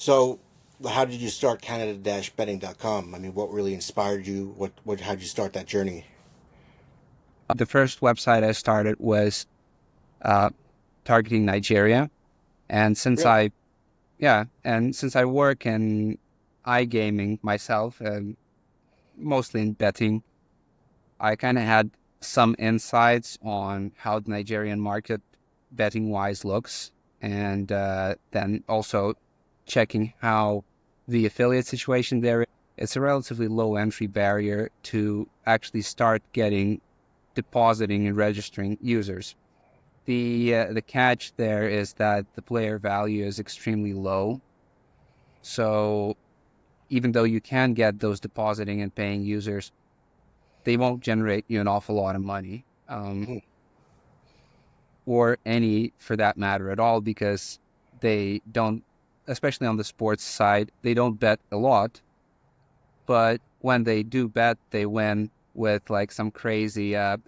So, how did you start Canada-betting.com? I mean, what really inspired you? How did you start that journey? The first website I started was uh, targeting Nigeria. And since Really? I, yeah, and since I work in iGaming myself, mostly in betting, I kind of had some insights on how the Nigerian market betting wise looks. And then also checking how the affiliate situation there, it's a relatively low entry barrier to actually start getting depositing and registering users. The catch there is that the player value is extremely low. So even though you can get those depositing and paying users, they won't generate you an awful lot of money, Hmm. or any for that matter at all, because they don't, especially on the sports side, they don't bet a lot. But when they do bet, they win with like some crazy like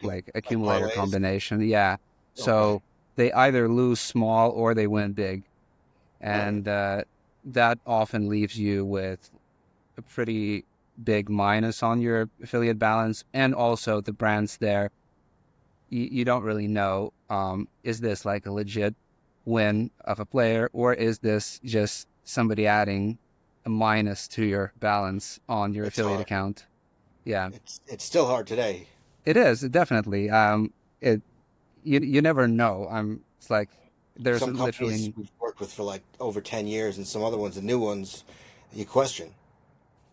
Like accumulator parlays? combination. Yeah. Okay. So they either lose small or they win big. Right. And that often leaves you with a pretty big minus on your affiliate balance. And also the brands there, you don't really know, is this like a legit win of a player, or is this just somebody adding a minus to your balance on your It's affiliate hard. account? Yeah, It's still hard today. it is definitely. It you never know. It's like there's Some companies literally. we've worked with for like over 10 years, and some other ones, the new ones, you question.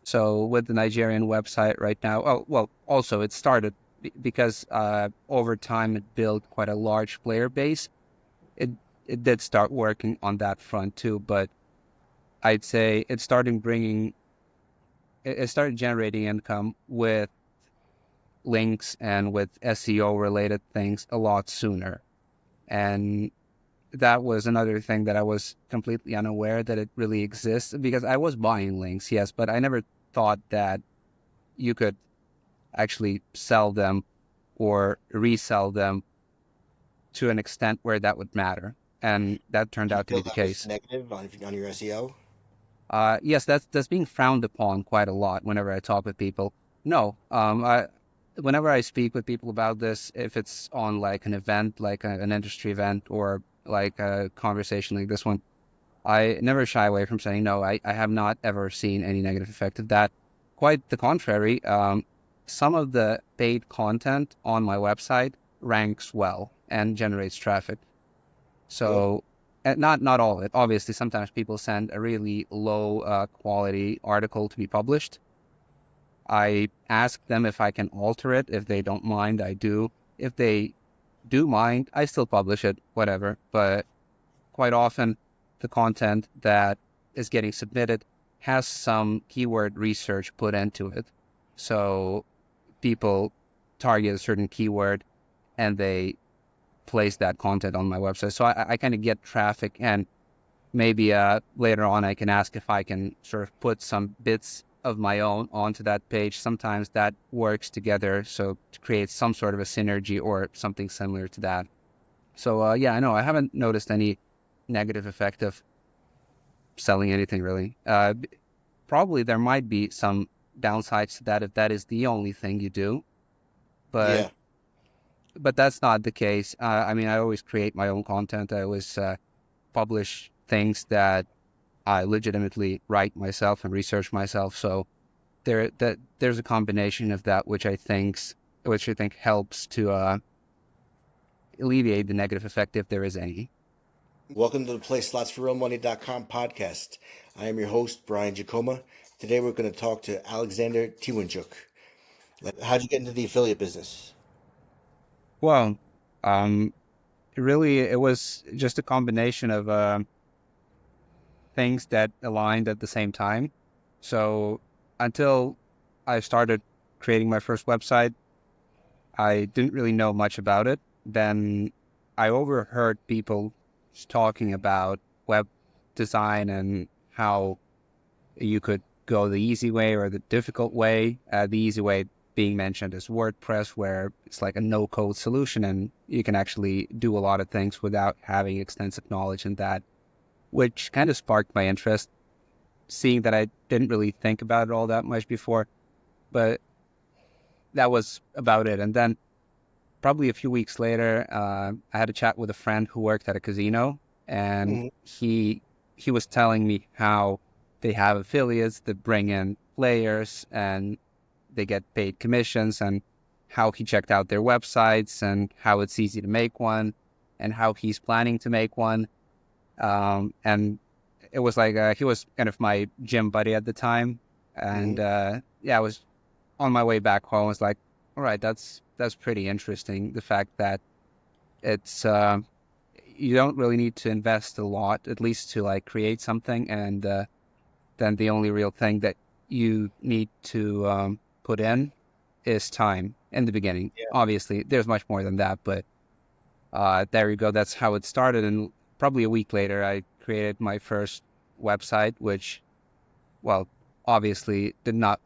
So with the Nigerian website right now, oh well, also it started because over time it built quite a large player base. It it did start working on that front too, but I'd say it started generating income with links and with SEO related things a lot sooner. And that was another thing that I was completely unaware that it really exists, because I was buying links, yes, but I never thought that you could actually sell them or resell them to an extent where that would matter. And that turned Do you out to be feel the that was case. negative on your SEO? Yes, that's being frowned upon quite a lot whenever I talk with people. No, whenever I speak with people about this, if it's on like an event, like an industry event, or like a conversation like this one, I never shy away from saying no. I have not ever seen any negative effect of that. Quite the contrary. Some of the paid content on my website ranks well and generates traffic. Good. So, not all of it. Obviously, sometimes people send a really low quality article to be published. I ask them if I can alter it. If they don't mind, I do. If they do mind, I still publish it, whatever. But quite often, the content that is getting submitted has some keyword research put into it. So people target a certain keyword and they place that content on my website. So I kind of get traffic, and maybe later on I can ask if I can sort of put some bits of my own onto that page. Sometimes that works together, so to create some sort of a synergy or something similar to that. So yeah, I know I haven't noticed any negative effect of selling anything really. Probably there might be some downsides to that if that is the only thing you do, but Yeah. that's not the case. I mean, I always create my own content. I always publish things that I legitimately write myself and research myself. So there's a combination of that which I think helps to alleviate the negative effect if there is any. Welcome to the PlaySlotsForRealMoney.com podcast. I am your host, Brian Jacoma. Today we're going to talk to Aleksandr Tihhonjuk. How'd you get into the affiliate business? Well, um, really, it was just a combination of things that aligned at the same time. So until I started creating my first website, I didn't really know much about it. Then I overheard people talking about web design and how you could go the easy way or the difficult way. The easy way being mentioned is WordPress, where it's like a no-code solution and you can actually do a lot of things without having extensive knowledge in that. which kind of sparked my interest, seeing that I didn't really think about it all that much before, but that was about it. And then probably a few weeks later, I had a chat with a friend who worked at a casino, and Hmm. he was telling me how they have affiliates that bring in players and they get paid commissions, and how he checked out their websites and how it's easy to make one and how he's planning to make one. And it was like he was kind of my gym buddy at the time, Hmm. and yeah, I was on my way back home. I was like, all right, that's pretty interesting. The fact that it's you don't really need to invest a lot, at least to like create something, and then the only real thing that you need to put in is time in the beginning. Yeah. Obviously, there's much more than that, but there you go. That's how it started. And probably a week later, I created my first website, which, well, obviously did not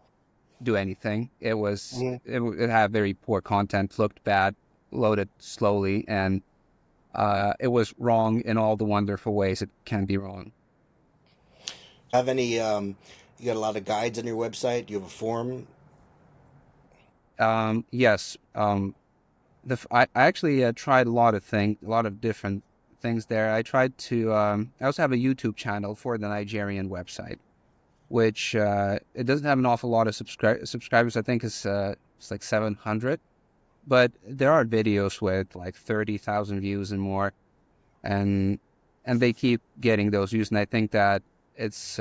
do anything. Hmm. It had very poor content, looked bad, loaded slowly, and it was wrong in all the wonderful ways it can be wrong. Have any? You got a lot of guides on your website. Do you have a forum? Yes, I actually tried a lot of things, a lot of different things there. I tried to. I also have a YouTube channel for the Nigerian website, which it doesn't have an awful lot of subscribers. I think it's like 700, but there are videos with like 30,000 views and more, and they keep getting those views. And I think that it's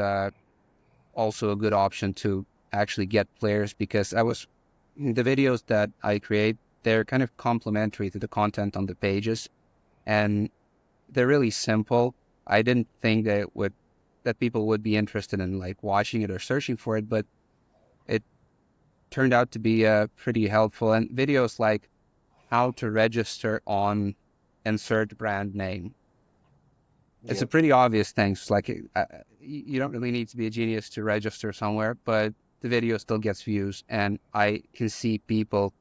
also a good option to actually get players, because the videos that I create, they're kind of complementary to the content on the pages, and they're really simple. I didn't think that people would be interested in like watching it or searching for it, but it turned out to be pretty helpful. And videos like how to register on insert brand name. It's a Yep. pretty obvious thing. It's like you don't really need to be a genius to register somewhere, but the video still gets views, and I can see people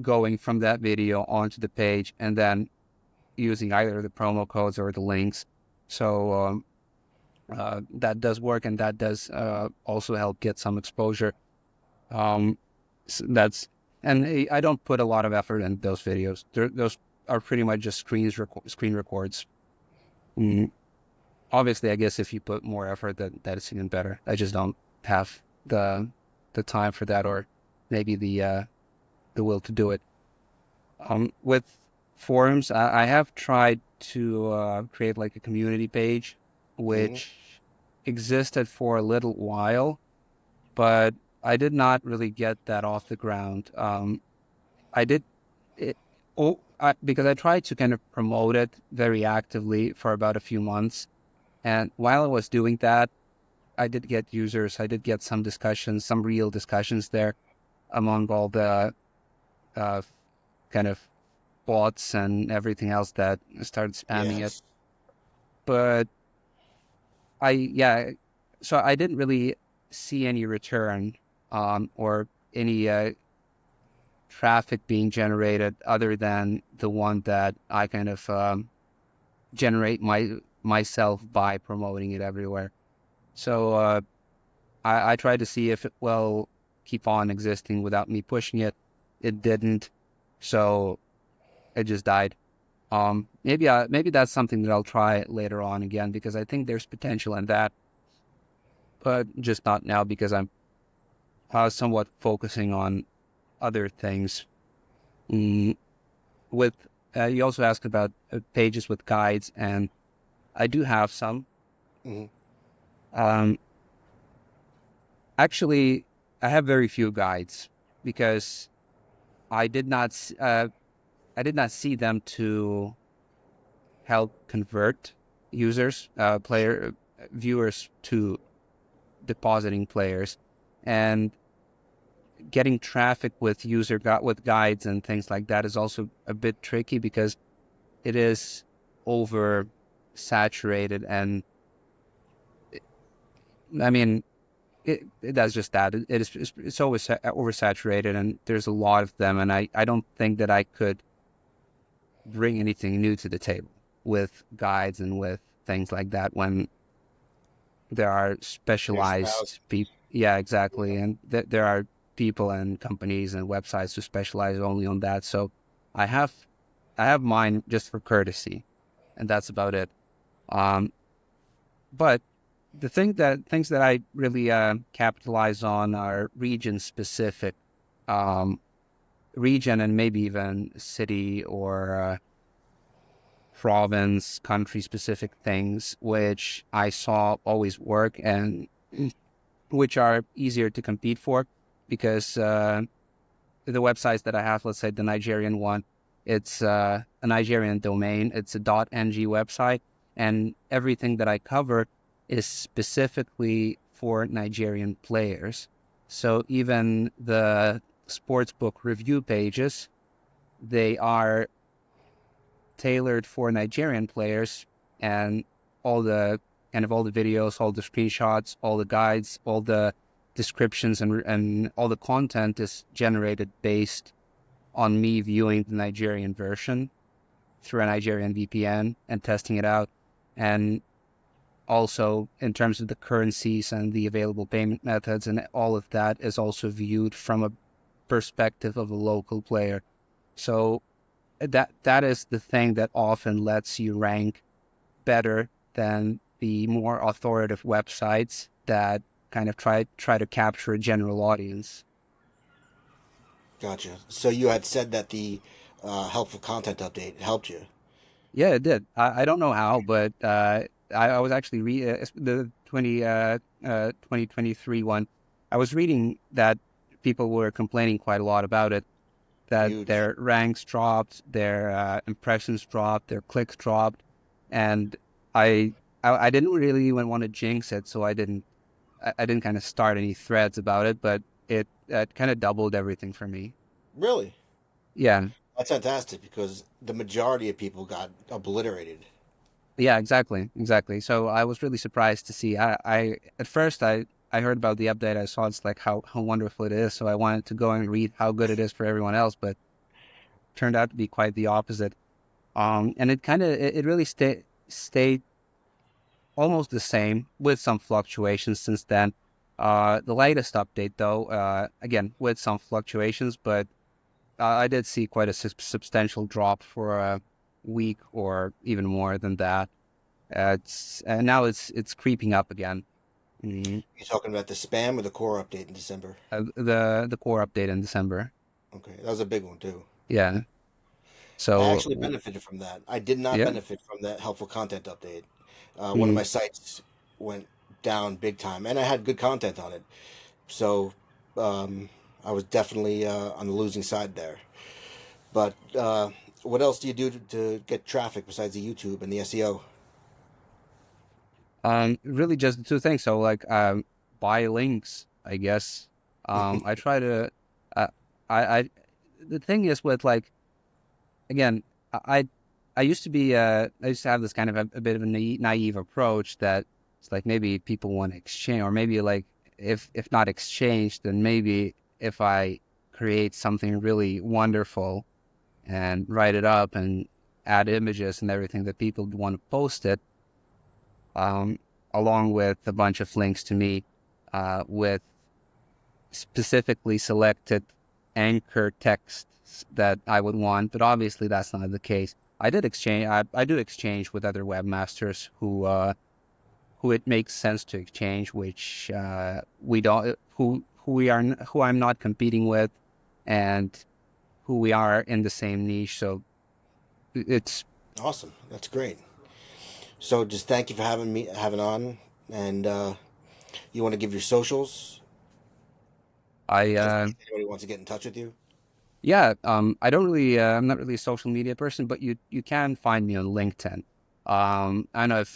going from that video onto the page and then using either the promo codes or the links. So that does work, and that does also help get some exposure. Um, that's and I don't put a lot of effort in those videos. Those are pretty much just screen records. Mm. Obviously, I guess if you put more effort, that is even better. I just don't have the time for that, or maybe the will to do it. With forums, I have tried to create like a community page, Hmm. which existed for a little while, but I did not really get that off the ground. I did it because I tried to kind of promote it very actively for about a few months, and while I was doing that, I did get users. I did get some discussions, some real discussions there among all the uh, kind of bots and everything else that started spamming it. Yes. But yeah, so I didn't really see any return or any traffic being generated other than the one that I kind of generate myself by promoting it everywhere. So I tried to see if it will keep on existing without me pushing it. It didn't, so it just died. Maybe that's something that I'll try later on again, because I think there's potential in that, but just not now because I'm somewhat focusing on other things. Mm, with You also asked about pages with guides, and I do have some. Hmm. Um, Actually, I have very few guides because I did not I did not see them to help convert viewers to depositing players, and getting traffic with with guides and things like that is also a bit tricky because it is over saturated. And I mean, it does just that. It's always oversaturated, and there's a lot of them, and I don't think that I could bring anything new to the table with guides and with things like that when there are There's thousands. specialized people. Yeah, exactly. And there are people and companies and websites who specialize only on that. So I have I have mine just for courtesy, and that's about it. Um, but the things that I really capitalize on are region specific, um, region and maybe even city or province, country specific things, which I saw always work and which are easier to compete for because the websites that I have, let's say the Nigerian one, it's a Nigerian domain. It's a .ng website, and everything that I cover is specifically for Nigerian players. So even the sportsbook review pages, they are tailored for Nigerian players, and all the all the videos, all the screenshots, all the guides, all the descriptions, and all the content is generated based on me viewing the Nigerian version through a Nigerian VPN and testing it out. And also in terms of the currencies and the available payment methods and all of that is also viewed from a perspective of a local player. So that is the thing that often lets you rank better than the more authoritative websites that kind of try to capture a general audience. Gotcha. So you had said that the helpful content update helped you. Yeah, it did. I don't know how, but I was actually the 2023 one. I was reading that people were complaining quite a lot about it, that Huge. their ranks dropped, their impressions dropped, their clicks dropped, and I I didn't really even want to jinx it, so I didn't kind of start any threads about it, but it kind of doubled everything for me. Really? Yeah, That's fantastic because the majority of people got obliterated. yeah, exactly. So I was really surprised to see. I at first I heard about the update. I saw it's like how wonderful it is. So I wanted to go and read how good it is for everyone else, but turned out to be quite the opposite. And it really stayed almost the same with some fluctuations since then. The latest update, though, again with some fluctuations, but I did see quite a substantial drop for a week or even more than that. It's and now it's creeping up again. Mhm. You're talking about the spam or the core update in December? The core update in December. Okay, that was a big one too. Yeah. I So actually benefited from that. I did not yeah. benefit from that helpful content update. One of Mhm. my sites went down big time, and I had good content on it. So um, I was definitely on the losing side there. But what else do you do to get traffic besides the YouTube and the SEO? Really just the two things. So like buy links, I guess. I try to uh, I the thing is with like again, I I used to be I used to have this kind of a bit of a naive approach that it's like maybe people want to exchange, or maybe like if not exchange, then maybe if I create something really wonderful and write it up and add images and everything that people want to post it, um, along with a bunch of links to me, with specifically selected anchor texts that I would want, but obviously that's not the case. I do exchange with other webmasters who it makes sense to exchange, which we don't who I'm not competing with, and who we are in the same niche. So it's Awesome, that's great. So just thank you for having on, and you want to give your socials I just in case anybody wants to get in touch with you. Yeah, I don't really, I'm not really a social media person, but you can find me on LinkedIn. I don't know if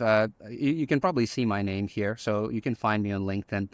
you can probably see my name here, so you can find me on LinkedIn